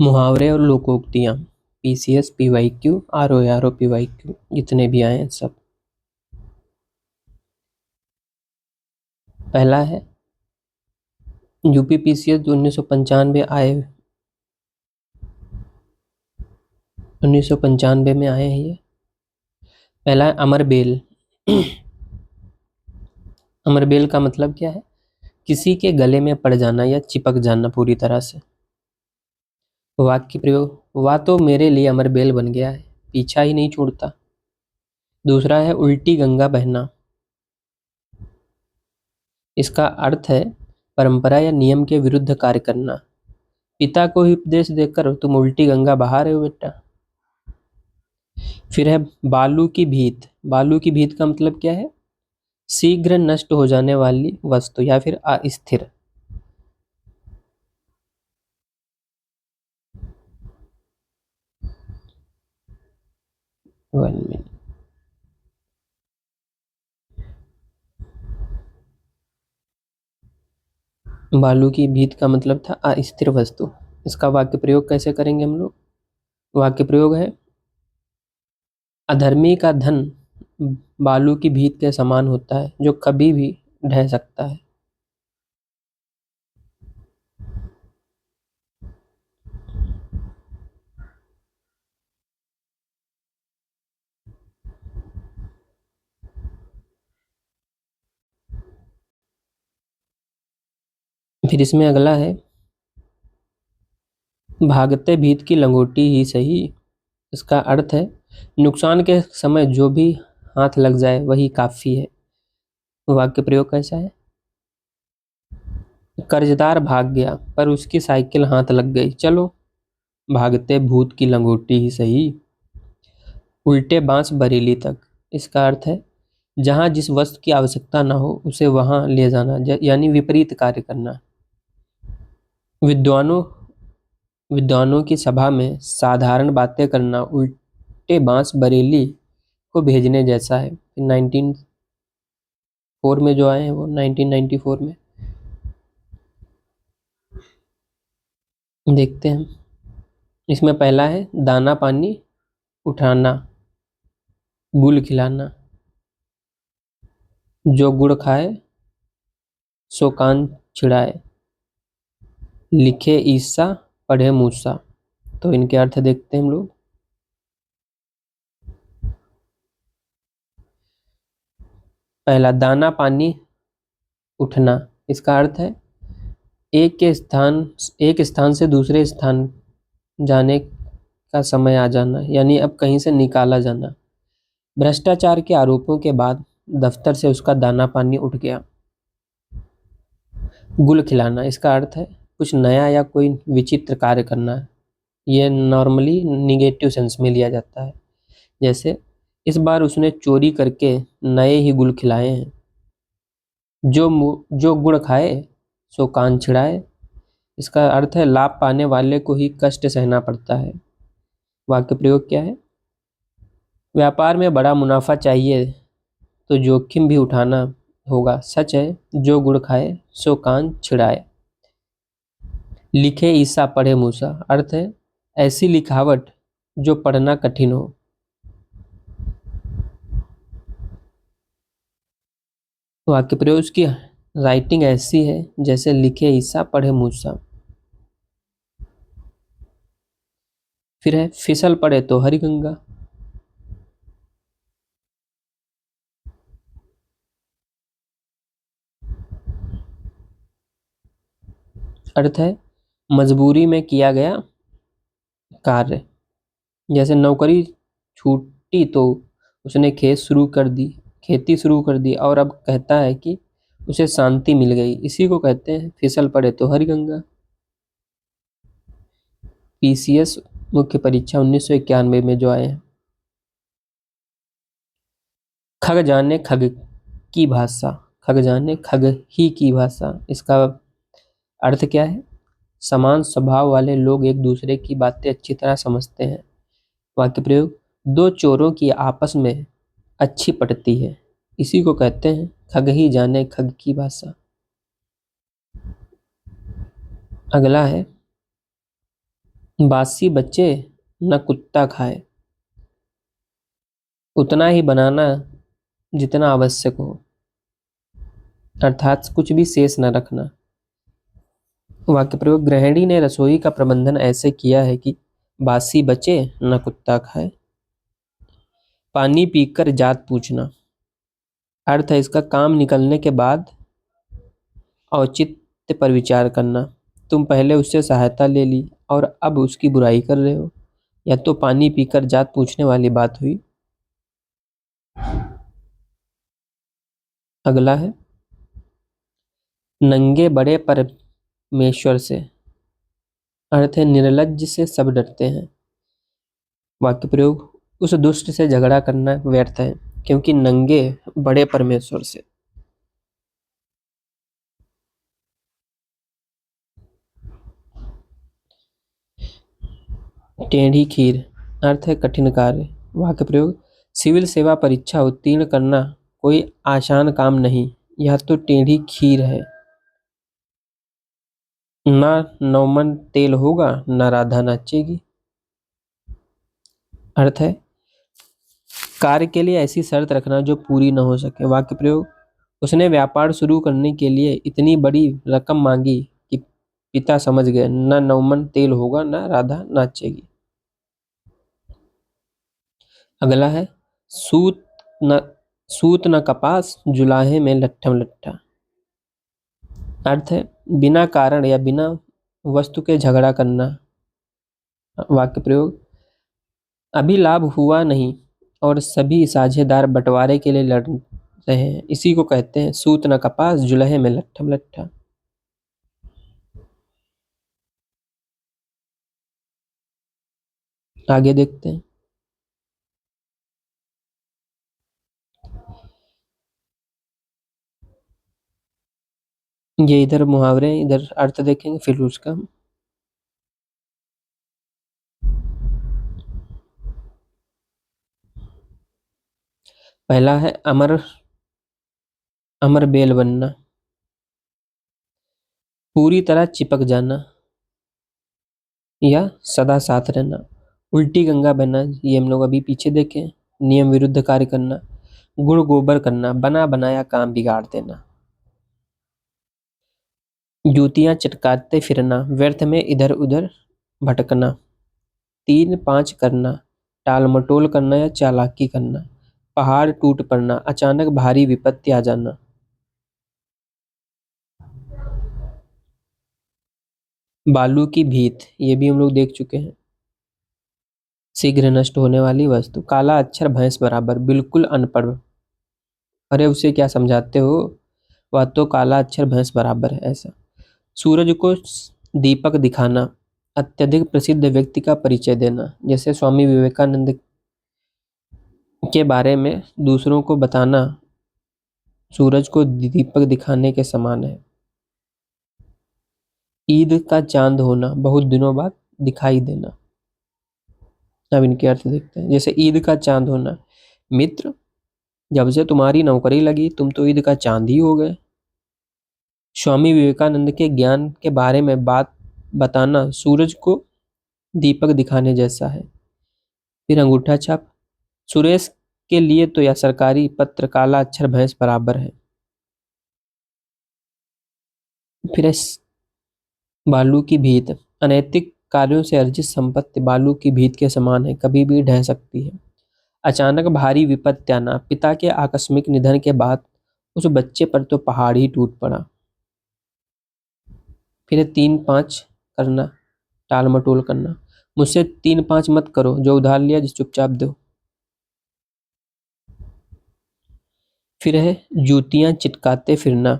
मुहावरे और लोकोक्तियाँ। PCS, PYQ, RO, PYQ, जितने भी आए हैं सब। पहला है यूपी पीसीएस जो 1995 आए, 1995 में आए हैं ये। पहला है अमरबेल। अमरबेल का मतलब क्या है? किसी के गले में पड़ जाना या चिपक जाना पूरी तरह से। वाक्य प्रयोग, वह तो मेरे लिए अमरबेल बन गया है, पीछा ही नहीं छोड़ता। दूसरा है उल्टी गंगा बहना। इसका अर्थ है परंपरा या नियम के विरुद्ध कार्य करना। पिता को ही उपदेश देकर तुम उल्टी गंगा बहा रहे हो बेटा। फिर है बालू की भीत। बालू की भीत का मतलब क्या है? शीघ्र नष्ट हो जाने वाली वस्तु या फिर अस्थिर। One minute. बालू की भीत का मतलब था अस्थिर वस्तु। इसका वाक्य प्रयोग कैसे करेंगे हम लोग? वाक्य प्रयोग है अधर्मी का धन बालू की भीत के समान होता है जो कभी भी ढह सकता है। फिर इसमें अगला है भागते भीत की लंगोटी ही सही। इसका अर्थ है नुकसान के समय जो भी हाथ लग जाए वही काफी है। वाक्य प्रयोग कैसा है? कर्जदार भाग गया पर उसकी साइकिल हाथ लग गई, चलो भागते भूत की लंगोटी ही सही। उल्टे बांस बरेली तक। इसका अर्थ है जहां जिस वस्तु की आवश्यकता ना हो उसे वहां ले जाना, यानी विपरीत कार्य करना। विद्वानों विद्वानों की सभा में साधारण बातें करना उल्टे बांस बरेली को भेजने जैसा है। 1904 में जो आए हैं वो 1994 में। देखते हैं। इसमें पहला है दाना पानी उठाना, गुल खिलाना। जो गुड़ खाए सो कान छिड़ाए, लिखे ईसा पढ़े मूसा। तो इनके अर्थ देखते हैं हम लोग। पहला दाना पानी उठना। इसका अर्थ है एक स्थान से दूसरे स्थान जाने का समय आ जाना, यानी अब कहीं से निकाला जाना। भ्रष्टाचार के आरोपों के बाद दफ्तर से उसका दाना पानी उठ गया। गुल खिलाना। इसका अर्थ है कुछ नया या कोई विचित्र कार्य करना। ये नॉर्मली निगेटिव सेंस में लिया जाता है। जैसे इस बार उसने चोरी करके नए ही गुल खिलाए हैं। जो गुड़ खाए सो कान छिड़ाए। इसका अर्थ है लाभ पाने वाले को ही कष्ट सहना पड़ता है। वाक्य प्रयोग क्या है? व्यापार में बड़ा मुनाफा चाहिए तो जोखिम भी उठाना होगा, सच है जो गुड़ खाए सो कान छिड़ाए। लिखे ईसा पढ़े मूसा। अर्थ है ऐसी लिखावट जो पढ़ना कठिन हो। वाक्य प्रयोग की राइटिंग ऐसी है जैसे लिखे ईसा पढ़े मूसा। फिर है फिसल पड़े तो हरी गंगा। अर्थ है मजबूरी में किया गया कार्य। जैसे नौकरी छूटी तो उसने खेती शुरू कर दी और अब कहता है कि उसे शांति मिल गई। इसी को कहते हैं फिसल पड़े तो हरी गंगा। पीसीएस मुख्य परीक्षा 1991 में जो आए हैं। खग जाने खग की भाषा। खग जाने खग ही की भाषा। इसका अर्थ क्या है? समान स्वभाव वाले लोग एक दूसरे की बातें अच्छी तरह समझते हैं। वाक्य प्रयोग दो चोरों की आपस में अच्छी पटती है, इसी को कहते हैं खग ही जाने खग की भाषा। अगला है बासी बचे न कुत्ता खाए, उतना ही बनाना जितना आवश्यक हो, अर्थात कुछ भी शेष न रखना। वाक्य प्रयोग, गृहिणी ने रसोई का प्रबंधन ऐसे किया है कि बासी बचे न कुत्ता खाए। पानी पीकर जात पूछना, अर्थ है इसका काम निकलने के बाद औचित्य पर विचार करना। तुम पहले उससे सहायता ले ली और अब उसकी बुराई कर रहे हो, या तो पानी पीकर जात पूछने वाली बात हुई। अगला है, नंगे बड़े परमेश्वर से, अर्थ है निर्लज्ज से सब डरते हैं। वाक्य प्रयोग, उस दुष्ट से झगड़ा करना व्यर्थ है, क्योंकि नंगे बड़े परमेश्वर से। टेढ़ी खीर, अर्थ है कठिन कार्य। वाक्य प्रयोग, सिविल सेवा परीक्षा उत्तीर्ण करना कोई आसान काम नहीं, यह तो टेढ़ी खीर है। ना नौमन तेल होगा ना राधा नाचेगी, अर्थ है कार्य के लिए ऐसी शर्त रखना जो पूरी न हो सके। वाक्य प्रयोग, उसने व्यापार शुरू करने के लिए इतनी बड़ी रकम मांगी कि पिता समझ गए न नौमन तेल होगा न राधा नाचेगी। अगला है, सूत न सूत न कपास जुलाहे में लट्ठम लट्ठा, अर्थ है बिना कारण या बिना वस्तु के झगड़ा करना। वाक्य प्रयोग, अभी लाभ हुआ नहीं और सभी साझेदार बंटवारे के लिए लड़ रहे हैं, इसी को कहते हैं सूत न कपास जुलहे में लट्ठम लट्ठा। आगे देखते हैं। ये इधर मुहावरे हैं, इधर अर्थ देखेंगे फिर उसका। पहला है अमर अमर बेल बनना, पूरी तरह चिपक जाना या सदा साथ रहना। उल्टी गंगा बहना, ये हम लोग अभी पीछे देखे। नियम विरुद्ध कार्य करना, गुड़ गोबर करना, बना बनाया काम बिगाड़ देना। जूतियां चटकाते फिरना, व्यर्थ में इधर उधर भटकना। 3-5 करना, टाल मटोल करना या चालाकी करना। पहाड़ टूट पड़ना, अचानक भारी विपत्ति आ जाना। बालू की भीत, ये भी हम लोग देख चुके हैं। शीघ्र नष्ट होने वाली वस्तु। काला अक्षर भैंस बराबर, बिल्कुल अनपढ़। अरे उसे क्या समझाते हो, वह तो काला अक्षर भैंस बराबर है, ऐसा। सूरज को दीपक दिखाना, अत्यधिक प्रसिद्ध व्यक्ति का परिचय देना, जैसे स्वामी विवेकानंद के बारे में दूसरों को बताना सूरज को दीपक दिखाने के समान है। ईद का चांद होना, बहुत दिनों बाद दिखाई देना। अब इनके अर्थ देखते हैं। जैसे ईद का चांद होना, मित्र जब से तुम्हारी नौकरी लगी तुम तो ईद का चांद ही हो गए। स्वामी विवेकानंद के ज्ञान के बारे में बात बताना सूरज को दीपक दिखाने जैसा है। फिर अंगूठा छाप, सुरेश के लिए तो यह सरकारी पत्र काला अक्षर भैंस बराबर है। फिर बालू की भीत, अनैतिक कार्यों से अर्जित संपत्ति बालू की भीत के समान है, कभी भी ढह सकती है। अचानक भारी विपत्ति आना, पिता के आकस्मिक निधन के बाद उस बच्चे पर तो पहाड़ ही टूट पड़ा। फिर 3-5 करना, टाल मटोल करना, मुझसे 3-5 मत करो, जो उधार लिया जिस चुपचाप दो। फिर है जूतियां चिटकाते फिरना,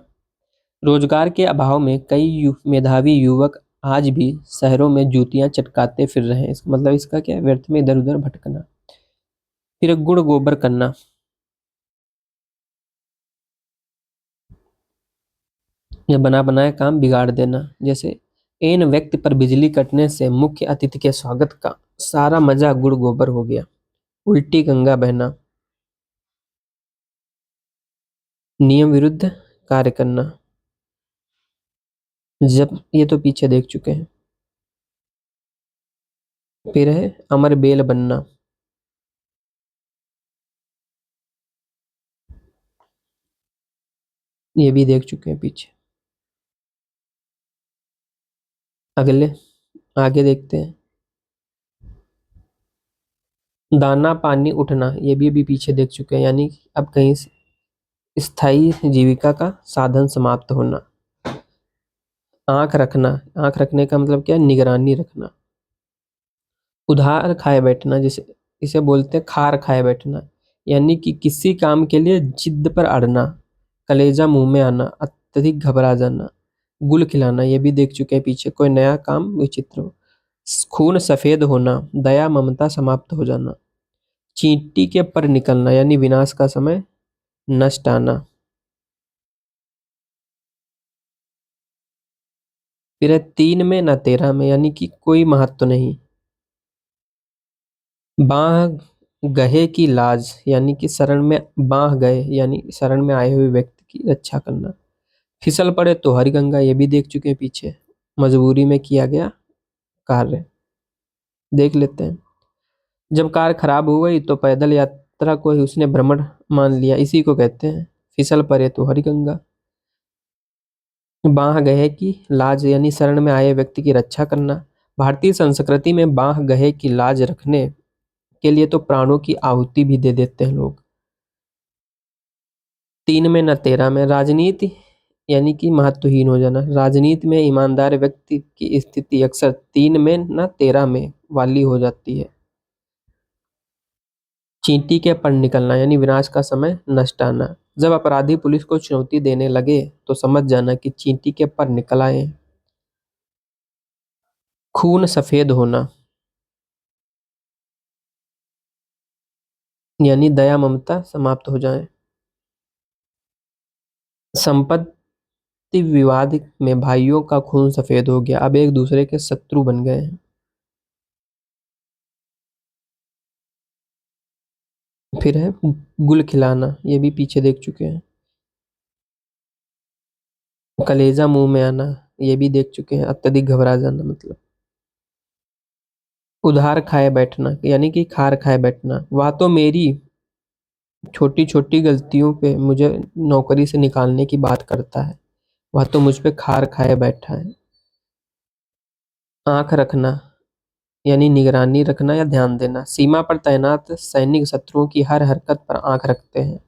रोजगार के अभाव में कई मेधावी युवक आज भी शहरों में जूतियां चटकाते फिर रहे हैं। मतलब इसका क्या है, व्यर्थ में इधर उधर भटकना। फिर गुड़ गोबर करना, या बना बनाया काम बिगाड़ देना, जैसे एन व्यक्ति पर बिजली कटने से मुख्य अतिथि के स्वागत का सारा मजा गुड़ गोबर हो गया। उल्टी गंगा बहना, नियम विरुद्ध कार्य करना, जब ये तो पीछे देख चुके हैं। फिर है अमर बेल बनना। ये भी देख चुके हैं पीछे। अगले, आगे देखते हैं। दाना पानी उठना, ये भी अभी पीछे देख चुके हैं, यानी अब कहीं स्थायी जीविका का साधन समाप्त होना। आंख रखना, आंख रखने का मतलब क्या है? निगरानी रखना। उधार खाए बैठना, जिसे इसे बोलते हैं खार खाए बैठना, यानी कि किसी काम के लिए जिद पर अड़ना। कलेजा मुंह में आना, अत्यधिक घबरा जाना। गुल खिलाना, ये भी देख चुके हैं पीछे, कोई नया काम विचित्र हो। खून सफेद होना, दया ममता समाप्त हो जाना। चींटी के पर निकलना, यानी विनाश का समय नष्ट आना। फिर है तीन में न तेरह में, यानी कि कोई महत्व नहीं। बांह गहे की लाज, यानी कि शरण में बांह गए, यानी शरण में आए हुए व्यक्ति की रक्षा करना। फिसल पड़े तो हरि गंगा, ये भी देख चुके हैं पीछे, मजबूरी में किया गया कार्य। देख लेते हैं। जब कार खराब हो गई तो पैदल यात्रा को ही उसने भ्रमण मान लिया, इसी को कहते हैं फिसल पड़े तो हरि गंगा। बांह गहे की लाज, यानी शरण में आए व्यक्ति की रक्षा करना। भारतीय संस्कृति में बांह गहे की लाज रखने के लिए तो प्राणों की आहुति भी दे देते हैं लोग। तीन में न तेरह में, राजनीति यानी कि महत्वहीन हो जाना। राजनीति में ईमानदार व्यक्ति की स्थिति अक्सर तीन में न तेरह में वाली हो जाती है। चींटी के पर निकलना, यानी विनाश का समय नष्ट आना। जब अपराधी पुलिस को चुनौती देने लगे तो समझ जाना कि चींटी के पर निकल आए हैं। खून सफेद होना, यानी दया ममता समाप्त हो जाए। संपत्ति विवाद में भाइयों का खून सफेद हो गया, अब एक दूसरे के शत्रु बन गए हैं। फिर है गुल खिलाना, ये भी पीछे देख चुके हैं। कलेजा मुंह में आना, ये भी देख चुके हैं, अत्यधिक घबरा जाना मतलब। उधार खाए बैठना, यानी कि खार खाए बैठना। वह तो मेरी छोटी छोटी गलतियों पे मुझे नौकरी से निकालने की बात करता है, वह तो मुझ पे खार खाए बैठा है। आंख रखना, यानी निगरानी रखना या ध्यान देना। सीमा पर तैनात सैनिक शत्रुओं की हर हरकत पर आंख रखते हैं।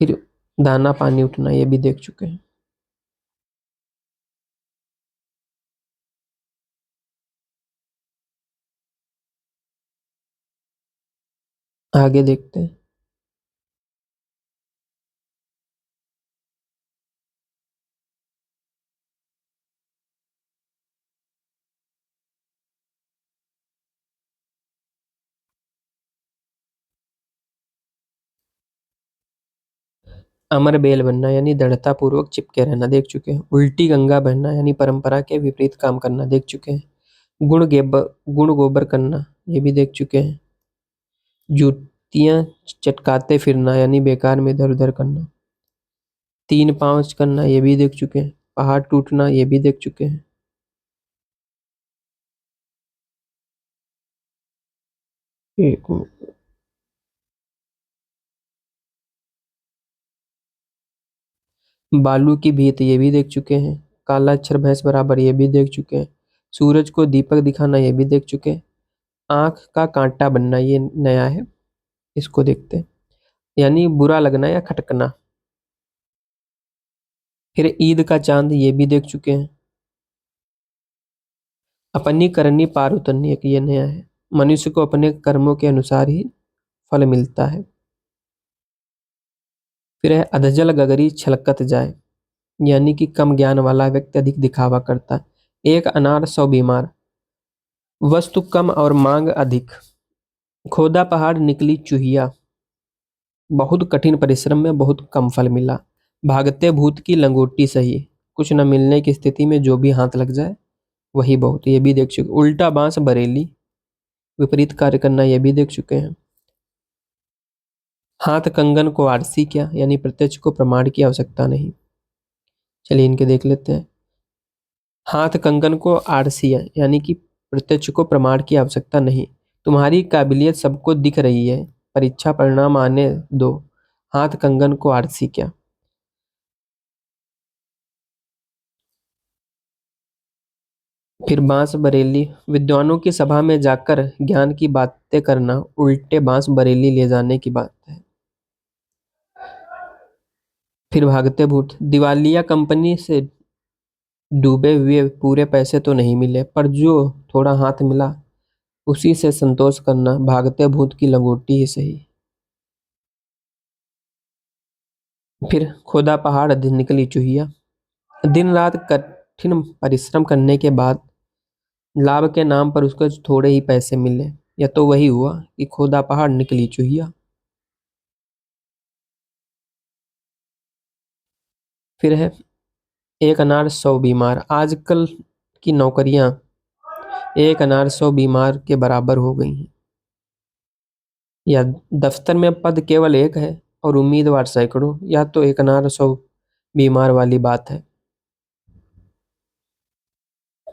फिर दाना पानी उठना, ये भी देख चुके हैं। आगे देखते हैं। अमर बेल बनना, यानी दृढ़ता पूर्वक चिपके रहना, देख चुके हैं। उल्टी गंगा बहना, यानी परंपरा के विपरीत काम करना, देख चुके हैं। गुण गोबर करना, ये भी देख चुके हैं। जूतियां चटकाते फिरना, यानी बेकार में इधर उधर करना। तीन पाँव करना, ये भी देख चुके हैं। पहाड़ टूटना, ये भी देख चुके हैं। एक मिनट। बालू की भीत, ये भी देख चुके हैं। काला अक्षर भैंस बराबर, ये भी देख चुके हैं। सूरज को दीपक दिखाना, ये भी देख चुके हैं। आंख का कांटा बनना, ये नया है, इसको देखते हैं। यानी बुरा लगना या खटकना। फिर ईद का चांद, ये भी देख चुके हैं। अपनी करनी पार उतरनी, एक ये नया है। मनुष्य को अपने कर्मों के अनुसार ही फल मिलता है। फिर है अधजल गगरी छलकत जाए, यानी कि कम ज्ञान वाला व्यक्ति अधिक दिखावा करता है। एक अनार सौ बीमार, वस्तु कम और मांग अधिक। खोदा पहाड़ निकली चूहिया, बहुत कठिन परिश्रम में बहुत कम फल मिला। भागते भूत की लंगोटी सही, कुछ न मिलने की स्थिति में जो भी हाथ लग जाए वही बहुत, ये भी देख चुके। उल्टा बांस बरेली, विपरीत कार्य करना, ये भी देख चुके हैं। हाथ कंगन को आरसी क्या, यानी प्रत्यक्ष को प्रमाण की आवश्यकता नहीं। चलिए इनके देख लेते हैं। हाथ कंगन को आरसी है, यानी कि प्रत्यक्ष को प्रमाण की आवश्यकता नहीं। तुम्हारी काबिलियत सबको दिख रही है, परीक्षा परिणाम आने दो, हाथ कंगन को आरसी क्या। फिर बांस बरेली, विद्वानों की सभा में जाकर ज्ञान की बातें करना उल्टे बांस बरेली ले जाने की बात है। फिर भागते भूत, दिवालिया कंपनी से डूबे हुए पूरे पैसे तो नहीं मिले, पर जो थोड़ा हाथ मिला उसी से संतोष करना भागते भूत की लंगोटी ही सही। फिर खोदा पहाड़ दिन निकली चूहिया, दिन रात कठिन परिश्रम करने के बाद लाभ के नाम पर उसको थोड़े ही पैसे मिले, या तो वही हुआ कि खोदा पहाड़ निकली चूहिया। फिर है एक अनार 100 बीमार, आजकल की नौकरियां एक अनार 100 बीमार के बराबर हो गई हैं। या दफ्तर में पद केवल एक है और उम्मीदवार सैकड़ों, या तो एक अनार 100 बीमार वाली बात है।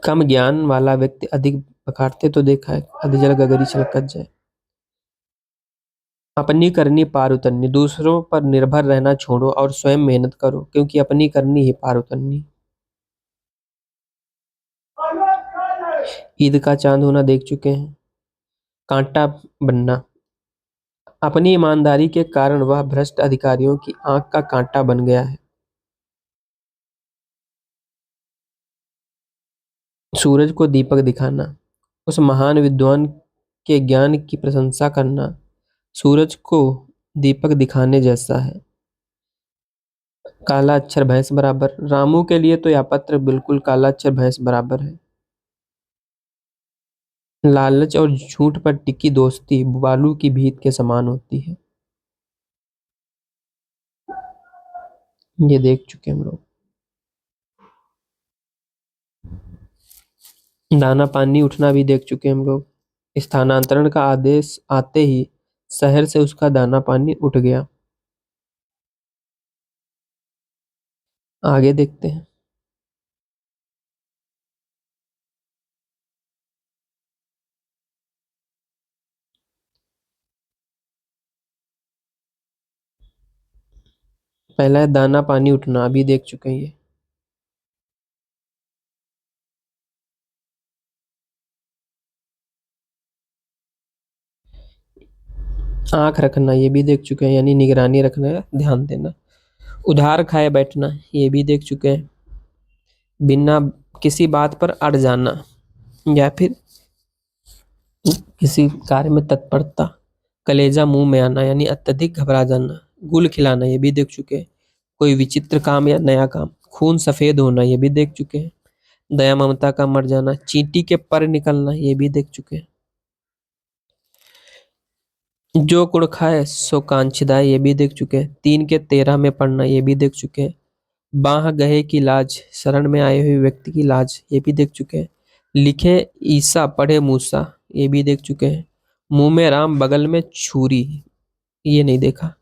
कम ज्ञान वाला व्यक्ति अधिक पकाड़ते तो देखा है, अधजल गगरी छलकत जाए। अपनी करनी पार उतरनी, दूसरों पर निर्भर रहना छोड़ो और स्वयं मेहनत करो, क्योंकि अपनी करनी ही पार उतरनी। ईद का चांद होना देख चुके हैं। कांटा बनना, अपनी ईमानदारी के कारण वह भ्रष्ट अधिकारियों की आंख का कांटा बन गया है। सूरज को दीपक दिखाना, उस महान विद्वान के ज्ञान की प्रशंसा करना सूरज को दीपक दिखाने जैसा है। काला अक्षर भैंस बराबर, रामू के लिए तो यह पत्र बिल्कुल काला अक्षर भैंस बराबर है। लालच और झूठ पर टिकी दोस्ती बालू की भीत के समान होती है। ये देख चुके हम लोग। दाना पानी उठना भी देख चुके हम लोग। स्थानांतरण का आदेश आते ही शहर से उसका दाना पानी उठ गया। आगे देखते हैं। पहला है दाना पानी उठना, अभी देख चुके हैं ये। आंख रखना, ये भी देख चुके हैं, यानी निगरानी रखना, ध्यान देना। उधार खाए बैठना, ये भी देख चुके हैं। बिना किसी बात पर अड़ जाना, या फिर किसी कार्य में तत्परता। कलेजा मुंह में आना, यानी अत्यधिक घबरा जाना। गुल खिलाना, ये भी देख चुके हैं। कोई विचित्र काम या नया काम। खून सफेद होना, ये भी देख चुके हैं। दया ममता का मर जाना। चींटी के पर निकलना, ये भी देख चुके हैं। जो कुड़ खाए सो कांछिदाय, ये भी देख चुके हैं। 3 के 13 में पढ़ना, ये भी देख चुके हैं। बाह गहे की लाज, शरण में आए हुए व्यक्ति की लाज, ये भी देख चुके हैं। लिखे ईसा पढ़े मूसा, ये भी देख चुके हैं। मुंह में राम बगल में छुरी, ये नहीं देखा,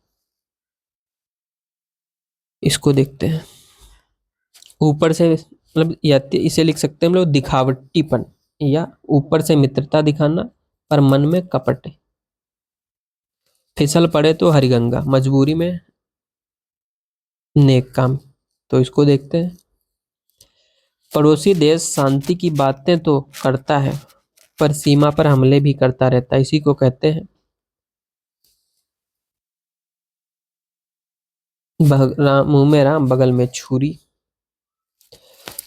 इसको देखते हैं। ऊपर से मतलब, या तो इसे लिख सकते हैं हम लोग दिखावटीपन, या ऊपर से मित्रता दिखाना पर मन में कपट। फिसल पड़े तो हरिगंगा, मजबूरी में नेक काम, तो इसको देखते हैं। पड़ोसी देश शांति की बातें तो करता है, पर सीमा पर हमले भी करता रहता है, इसी को कहते हैं। मुंह में राम बगल में छुरी।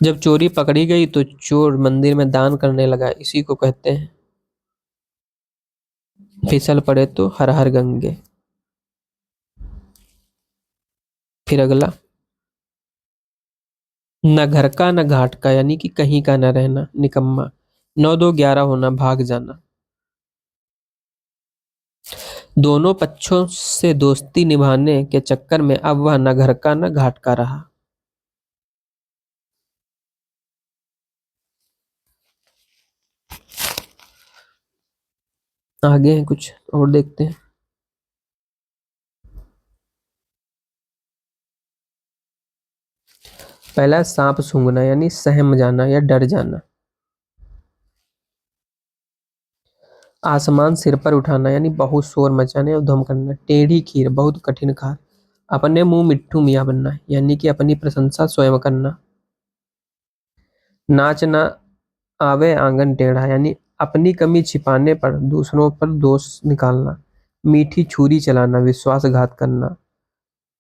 जब चोरी पकड़ी गई तो चोर मंदिर में दान करने लगा, इसी को कहते हैं। फिसल पड़े तो हर हर गंगे। फिर अगला, न घर का न घाट का, यानी कि कहीं का न रहना, निकम्मा। 9 2 11 होना, भाग जाना। दोनों पक्षों से दोस्ती निभाने के चक्कर में अब वह न घर का न घाट का रहा। आगे हैं कुछ और, देखते हैं। पहला है सांप सूंघना, यानी सहम जाना या डर जाना। आसमान सिर पर उठाना यानी बहुत शोर मचाने और धूम करना। टेढ़ी खीर बहुत कठिन खार। अपने मुंह मिट्ठू मियाँ बनना यानी कि अपनी प्रशंसा स्वयं करना। नाच ना आवे आंगन टेढ़ा यानी अपनी कमी छिपाने पर दूसरों पर दोष निकालना। मीठी छुरी चलाना विश्वासघात करना।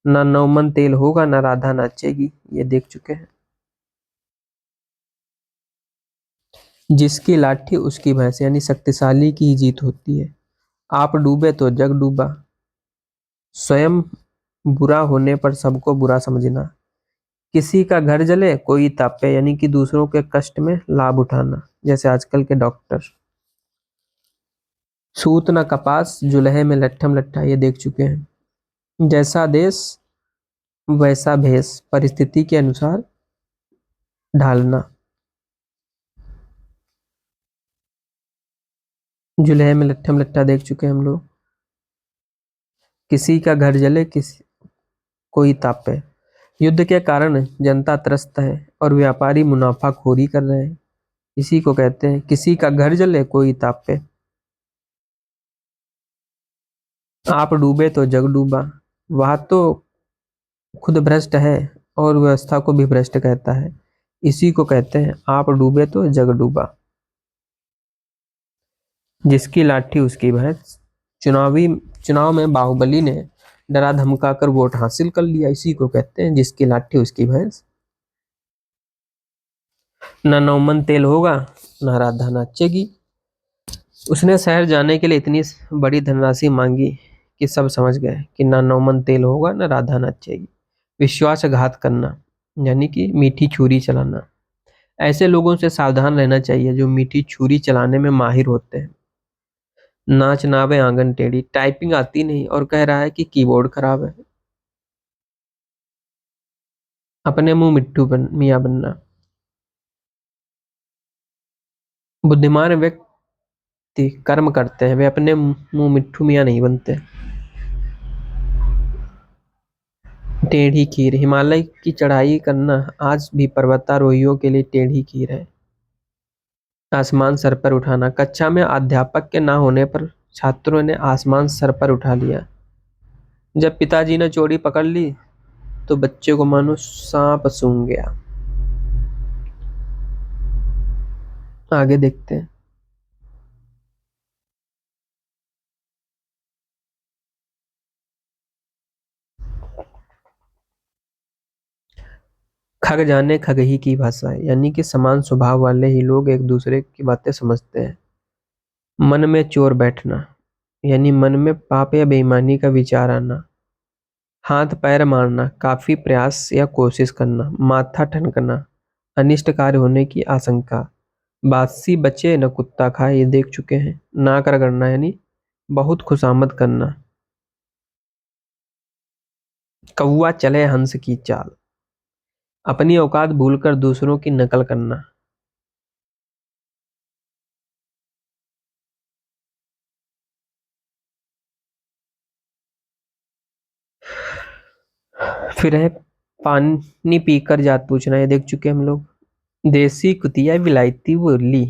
ना नौमन तेल होगा ना राधा नाचेगी, ये देख चुके हैं। जिसकी लाठी उसकी भैंस यानी शक्तिशाली की ही जीत होती है। आप डूबे तो जग डूबा। स्वयं बुरा होने पर सबको बुरा समझना। किसी का घर जले कोई तापे यानी कि दूसरों के कष्ट में लाभ उठाना, जैसे आजकल के डॉक्टर। सूत न कपास जुलहे में लट्ठम लट्ठा, ये देख चुके हैं। जैसा देश वैसा भेष, परिस्थिति के अनुसार ढालना। जुलहे में लट्ठम लट्ठा देख चुके हैं हम लोग। किसी का घर जले किसी कोई तापे। युद्ध के कारण जनता त्रस्त है और व्यापारी मुनाफाखोरी कर रहे हैं, इसी को कहते हैं किसी का घर जले कोई तापे। आप डूबे तो जग डूबा। वह तो खुद भ्रष्ट है और व्यवस्था को भी भ्रष्ट कहता है, इसी को कहते हैं आप डूबे तो जग डूबा। जिसकी लाठी उसकी भैंस। चुनावी चुनाव में बाहुबली ने डरा धमका कर वोट हासिल कर लिया, इसी को कहते हैं जिसकी लाठी उसकी भैंस। न नौमन तेल होगा न राधा नाचेगी। उसने शहर जाने के लिए इतनी बड़ी धनराशि मांगी कि सब समझ गए कि ना नौमन तेल होगा न राधा नाचेगी। विश्वासघात करना यानी कि मीठी छुरी चलाना। ऐसे लोगों से सावधान रहना चाहिए जो मीठी छुरी चलाने में माहिर होते हैं। नाच नावे आंगन टेढ़ी, टाइपिंग आती नहीं और कह रहा है कि कीबोर्ड खराब है। अपने मुंह मियाँ बनना। बुद्धिमान व्यक्ति कर्म करते हैं, वे अपने मुंह मिट्ठू मियाँ नहीं बनते। टेढ़ी खीर, हिमालय की चढ़ाई करना आज भी पर्वतारोहियों के लिए टेढ़ी खीर है। आसमान सर पर उठाना, कक्षा में अध्यापक के ना होने पर छात्रों ने आसमान सर पर उठा लिया। जब पिताजी ने चोरी पकड़ ली तो बच्चे को मानो सांप सूंघ गया। आगे देखते हैं। खग जाने खग ही की भाषा है यानी कि समान स्वभाव वाले ही लोग एक दूसरे की बातें समझते हैं। मन में चोर बैठना यानी मन में पाप या बेईमानी का विचार आना। हाथ पैर मारना, काफी प्रयास या कोशिश करना। माथा ठनकना, अनिष्ट कार्य होने की आशंका। बासी बचे न कुत्ता खाए, ये देख चुके हैं। नाक रगड़ना यानी बहुत खुशामद करना। कौवा चले हंस की चाल, अपनी औकात भूलकर दूसरों की नकल करना। फिर है पानी पीकर जात पूछना, ये देख चुके हैं हम लोग। देसी कुतिया विलायती बोली,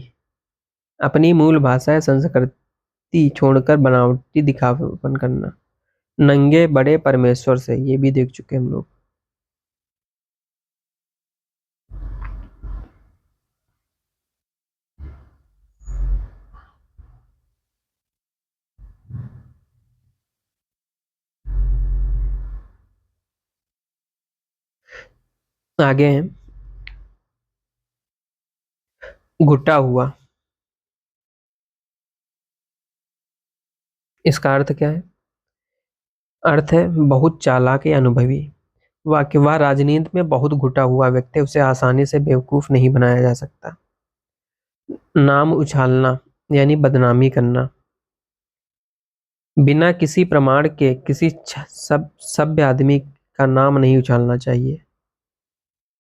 अपनी मूल भाषा या संस्कृति छोड़कर बनावटी दिखावापन करना। नंगे बड़े परमेश्वर से, ये भी देख चुके हैं हम लोग। आगे हैं घुटा हुआ, इसका अर्थ क्या है? अर्थ है बहुत चालाक या अनुभवी। वाक्य, वह राजनीति में बहुत घुटा हुआ व्यक्ति, उसे आसानी से बेवकूफ नहीं बनाया जा सकता। नाम उछालना यानी बदनामी करना। बिना किसी प्रमाण के किसी सब सभ्य आदमी का नाम नहीं उछालना चाहिए।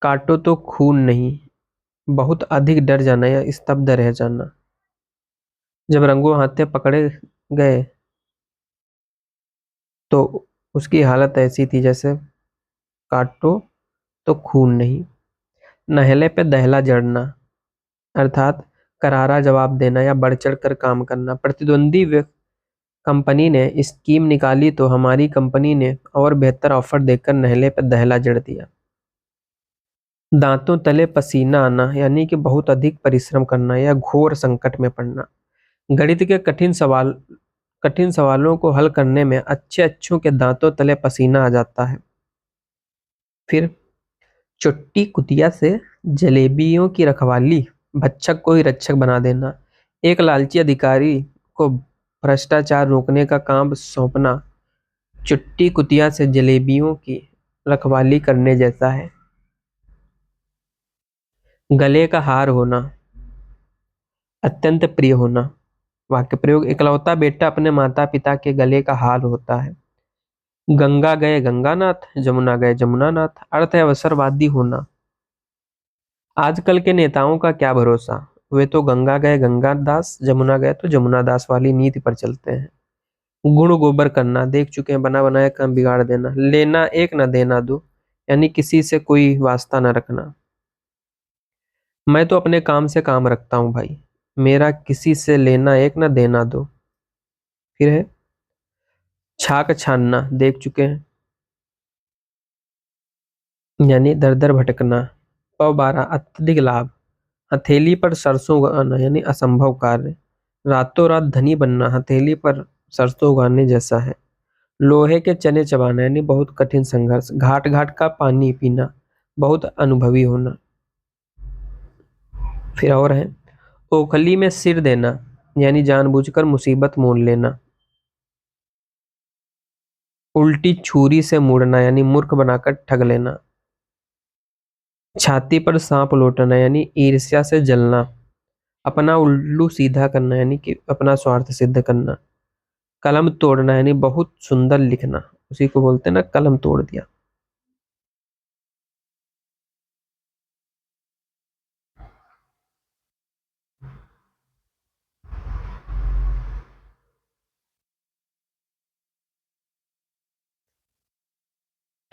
काटो तो खून नहीं, बहुत अधिक डर जाना या स्तब्ध रह जाना। जब रंगों हाथे पकड़े गए तो उसकी हालत ऐसी थी जैसे काटो तो खून नहीं। नहले पे दहला जड़ना, अर्थात करारा जवाब देना या बढ़ चढ़ कर काम करना। प्रतिद्वंदी कंपनी ने स्कीम निकाली तो हमारी कंपनी ने और बेहतर ऑफर देकर नहले पर दहला जड़ दिया। दांतों तले पसीना आना यानी कि बहुत अधिक परिश्रम करना या घोर संकट में पड़ना। गणित के कठिन सवालों को हल करने में अच्छे अच्छों के दांतों तले पसीना आ जाता है। फिर चुट्टी कुतिया से जलेबियों की रखवाली, भक्षक को ही रक्षक बना देना। एक लालची अधिकारी को भ्रष्टाचार रोकने का काम सौंपना चुट्टी कुतिया से जलेबियों की रखवाली करने जैसा है। गले का हार होना, अत्यंत प्रिय होना। वाक्य प्रयोग, इकलौता बेटा अपने माता पिता के गले का हार होता है। गंगा गए गंगानाथ, जमुना गए जमुनानाथ। अर्थ है अवसरवादी होना। आजकल के नेताओं का क्या भरोसा, वे तो गंगा गए गंगादास, जमुना गए तो जमुना दास वाली नीति पर चलते हैं। गुण गोबर करना, देख चुके हैं बना बनाया काम बिगाड़ देना। लेना एक न देना दो, यानी किसी से कोई वास्ता न रखना। मैं तो अपने काम से काम रखता हूं भाई, मेरा किसी से लेना एक न देना दो। फिर है छाक छानना, देख चुके हैं, यानी दर दर भटकना। पव 12 अत्यधिक लाभ, हथेली पर सरसों उगाना यानी असंभव कार्य। रातों रात धनी बनना, हथेली पर सरसों उगाने जैसा है। लोहे के चने चबाना यानी बहुत कठिन संघर्ष। घाट घाट का पानी पीना, बहुत अनुभवी होना। फिर और है ओखली में सिर देना, यानी जानबूझकर मुसीबत मोल लेना। उल्टी छुरी से मुड़ना, यानी मूर्ख बनाकर ठग लेना। छाती पर सांप लौटना, यानी ईर्ष्या से जलना। अपना उल्लू सीधा करना, यानी कि अपना स्वार्थ सिद्ध करना। कलम तोड़ना, यानी बहुत सुंदर लिखना, उसी को बोलते हैं ना कलम तोड़ दिया।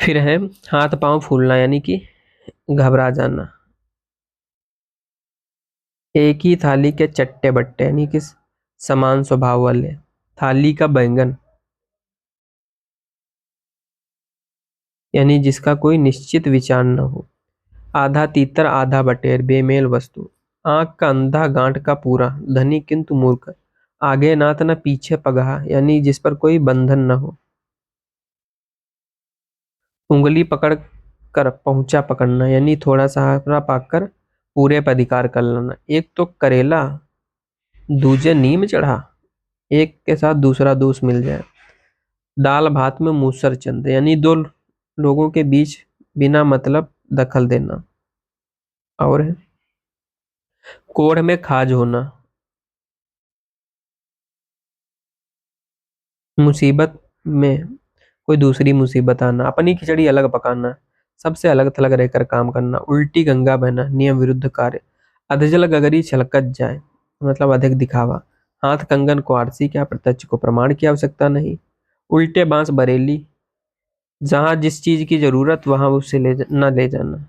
फिर है हाथ पांव फूलना, यानी कि घबरा जाना। एक ही थाली के चट्टे बट्टे, यानी कि समान स्वभाव वाले। थाली का बैंगन, यानी जिसका कोई निश्चित विचार न हो। आधा तीतर आधा बटेर, बेमेल वस्तु। आंख का अंधा गांठ का पूरा, धनी किंतु मूर्ख। आगे नाथ न पीछे पगहा, यानी जिस पर कोई बंधन न हो। उंगली पकड़ कर पहुंचा पकड़ना, यानी थोड़ा सहारा पाकर पूरे पर अधिकार कर लेना। एक तो करेला दूजे नीम चढ़ा, एक के साथ दूसरा दोस्त मिल जाए। दाल भात में मूसर चंद, यानी दो लोगों के बीच बिना मतलब दखल देना। और है कोढ़ में खाज होना, मुसीबत में कोई दूसरी मुसीबत आना। अपनी खिचड़ी अलग पकाना, सबसे अलग थलग रहकर काम करना। उल्टी गंगा बहना, नियम विरुद्ध कार्य। अधजल गगरी छलकत जाए, मतलब अधिक दिखावा। हाथ कंगन को आरसी, क्या प्रत्यक्ष को प्रमाण की आवश्यकता नहीं। उल्टे बांस बरेली, जहां जिस चीज की जरूरत वहां उसे न ले जाना।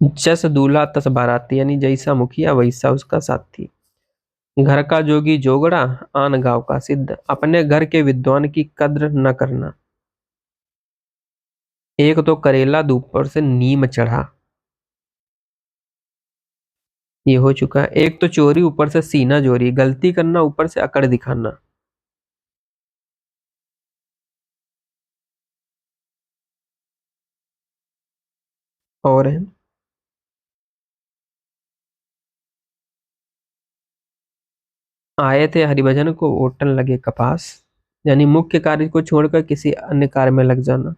जस दूल्हा तस बाराती, यानी जैसा मुखिया वैसा उसका साथी। घर का जोगी जोगड़ा, आन गांव का सिद्ध। अपने घर के विद्वान की कद्र न करना। एक तो करेला ऊपर से नीम चढ़ा, ये हो चुका है। एक तो चोरी ऊपर से सीना जोरी, गलती करना ऊपर से अकड़ दिखाना। और है आए थे हरिभजन को ओटन लगे कपास, यानी मुख्य कार्य को छोड़कर किसी अन्य कार्य में लग जाना।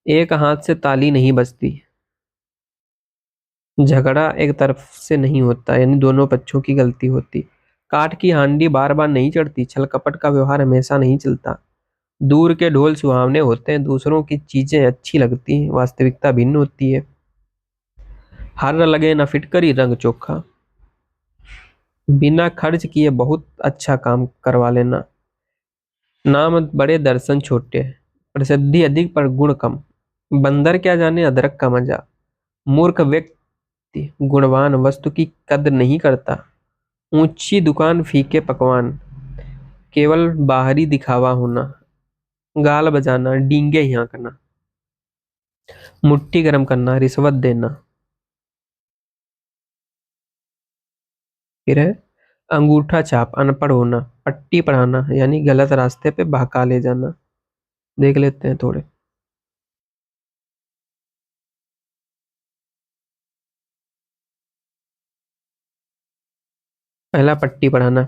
एक हाथ से ताली नहीं बजती, झगड़ा एक तरफ से नहीं होता, यानी दोनों पक्षों की गलती होती। काठ की हांडी बार बार नहीं चढ़ती, छल कपट का व्यवहार हमेशा नहीं चलता। दूर के ढोल सुहावने होते हैं, दूसरों की चीजें अच्छी लगती हैं, वास्तविकता भिन्न होती है। हर लगे न फिटकरी रंग चोखा, बिना खर्च किए बहुत अच्छा काम करवा लेना। नाम बड़े दर्शन छोटे, प्रसिद्धि अधिक पर गुण कम। बंदर क्या जाने अदरक का मजा। मूर्ख व्यक्ति व्यक्ति गुणवान वस्तु की कद्र नहीं करता। ऊंची दुकान फीके पकवान, केवल बाहरी दिखावा होना, गाल बजाना, डींगे हाँकना, मुट्ठी गर्म करना, रिश्वत देना। फिर है अंगूठा छाप, अनपढ़ होना, पट्टी पढ़ाना यानी गलत रास्ते पे बहका ले जाना। देख लेते हैं थोड़े। पहला पट्टी पढ़ाना,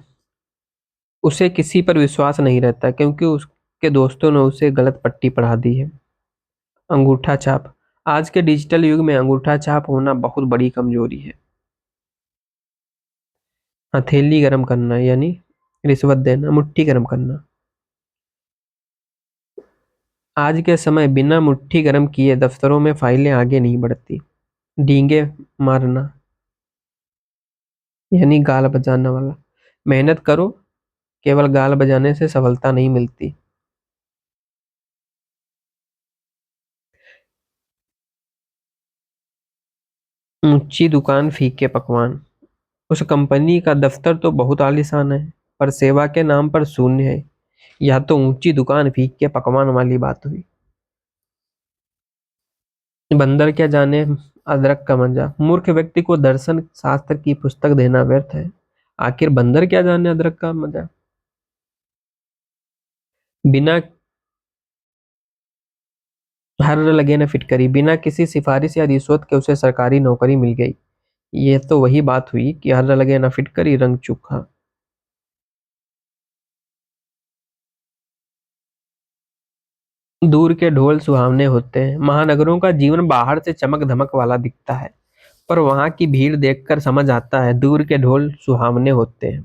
उसे किसी पर विश्वास नहीं रहता क्योंकि उसके दोस्तों ने उसे गलत पट्टी पढ़ा दी है। अंगूठा छाप, आज के डिजिटल युग में अंगूठा छाप होना बहुत बड़ी कमजोरी है। हथेली गरम करना यानी रिश्वत देना, मुट्ठी गरम करना। आज के समय बिना मुट्ठी गरम किए दफ्तरों में फाइलें आगे नहीं बढ़ती। डींगे मारना यानी गाल बजाना वाला, मेहनत करो, केवल गाल बजाने से सफलता नहीं मिलती। ऊंची दुकान फीके पकवान, उस कंपनी का दफ्तर तो बहुत आलीशान है पर सेवा के नाम पर शून्य है। यह तो ऊंची दुकान फीके पकवान वाली बात हुई। बंदर क्या जाने अदरक का मजा, मूर्ख व्यक्ति को दर्शन शास्त्र की पुस्तक देना व्यर्थ है। आखिर बंदर क्या जाने अदरक का मजा। बिना हर लगे न फिटकरी, बिना किसी सिफारिश या रिश्वत के उसे सरकारी नौकरी मिल गई। ये तो वही बात हुई कि हर लगे न फिटकरी रंग चूखा। दूर के ढोल सुहावने होते हैं, महानगरों का जीवन बाहर से चमक धमक वाला दिखता है पर वहां की भीड़ देखकर समझ आता है दूर के ढोल सुहावने होते हैं।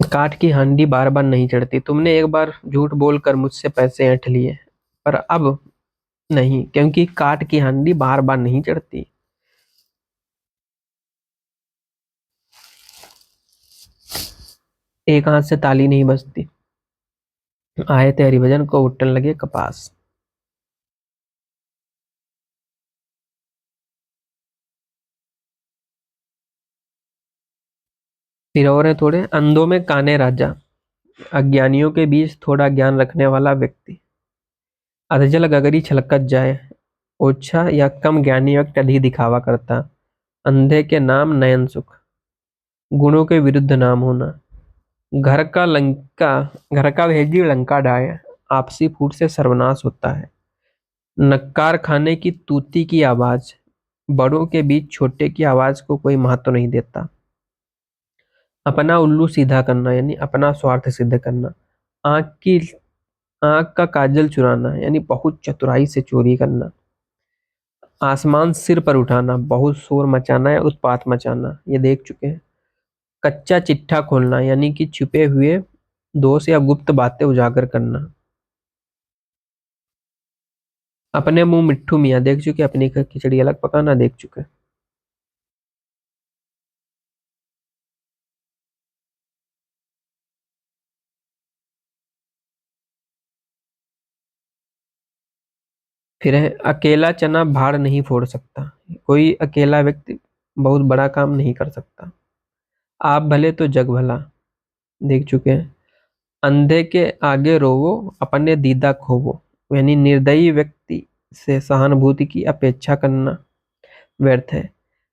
काठ की हांडी बार बार नहीं चढ़ती, तुमने एक बार झूठ बोलकर मुझसे पैसे ऐंठ लिए पर अब नहीं, क्योंकि काठ की हांडी बार बार नहीं चढ़ती। एक हाथ से ताली नहीं बजती। आए थे हरिभजन को उठने लगे कपास। फिर और है थोड़े, अंधों में काने राजा, अज्ञानियों के बीच थोड़ा ज्ञान रखने वाला व्यक्ति। अधजल गगरी छलकत जाए, ओछा या कम ज्ञानी व्यक्ति अधिक दिखावा करता। अंधे के नाम नयन सुख, गुणों के विरुद्ध नाम होना। घर का लंका, घर का भेदी लंका ढाए, आपसी फूट से सर्वनाश होता है। नक्कार खाने की तूती की आवाज, बड़ों के बीच छोटे की आवाज को कोई महत्व नहीं देता। अपना उल्लू सीधा करना यानी अपना स्वार्थ सिद्ध करना। आंख की आंख का काजल चुराना यानी बहुत चतुराई से चोरी करना। आसमान सिर पर उठाना, बहुत शोर मचाना या उत्पात मचाना, ये देख चुके हैं। कच्चा चिट्ठा खोलना यानी कि छुपे हुए दोष या गुप्त बातें उजागर करना। अपने मुंह मिट्ठू मियाँ देख चुके, अपनी खिचड़ी अलग पकाना देख चुके। फिर है अकेला चना भाड़ नहीं फोड़ सकता, कोई अकेला व्यक्ति बहुत बड़ा काम नहीं कर सकता। आप भले तो जग भला, देख चुके हैं। अंधे के आगे रोवो, अपने दीदा खोवो यानी निर्दयी व्यक्ति से सहानुभूति की अपेक्षा करना व्यर्थ है।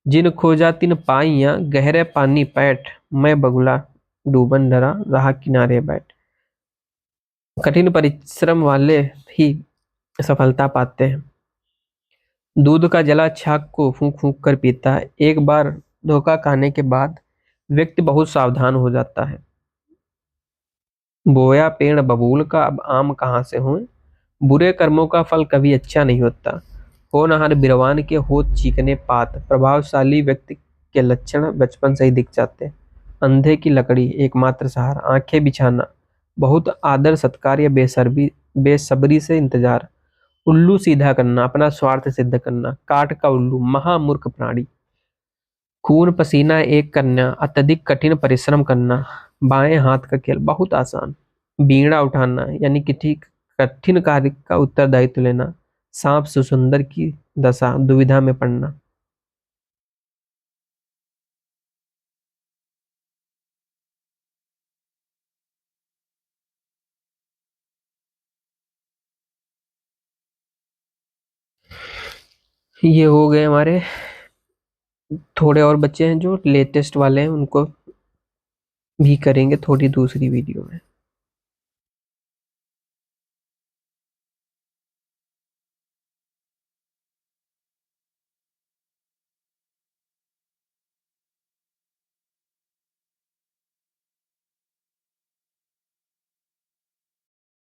जिन खोजा तिन पाइया, गहरे पानी पैठ, मैं बगुला डूबन डरा राह किनारे बैठ। कठिन परिश्रम वाले ही सफलता पाते हैं। दूध का जला छाक को फूंक फूंक कर पीता है। एक बार धोखा खाने के बाद व्यक्ति बहुत सावधान हो जाता है। बोया पेड़ बबूल का, अब आम कहाँ से हों। बुरे कर्मों का फल कभी अच्छा नहीं होता। होनहार बिरवान के होत चीकने पात, प्रभावशाली व्यक्ति के लक्षण बचपन से ही दिख जाते हैं। अंधे की लकड़ी एकमात्र सहारा, आंखें बिछाना, बहुत आदर सत्कार या बेसब्री से इंतजार। उल्लू सीधा करना, अपना स्वार्थ सिद्ध करना। काठ का उल्लू, महामूर्ख प्राणी। खून पसीना एक करना, अत्यधिक कठिन परिश्रम करना। बाएं हाथ का खेल, बहुत आसान। बीड़ा उठाना यानी कि ठीक कठिन कार्य का उत्तरदायित्व लेना, सांप सुसुंदर की दशा, दुविधा में पड़ना। ये हो गए हमारे, थोड़े और बच्चे हैं जो लेटेस्ट वाले हैं, उनको भी करेंगे थोड़ी दूसरी वीडियो में।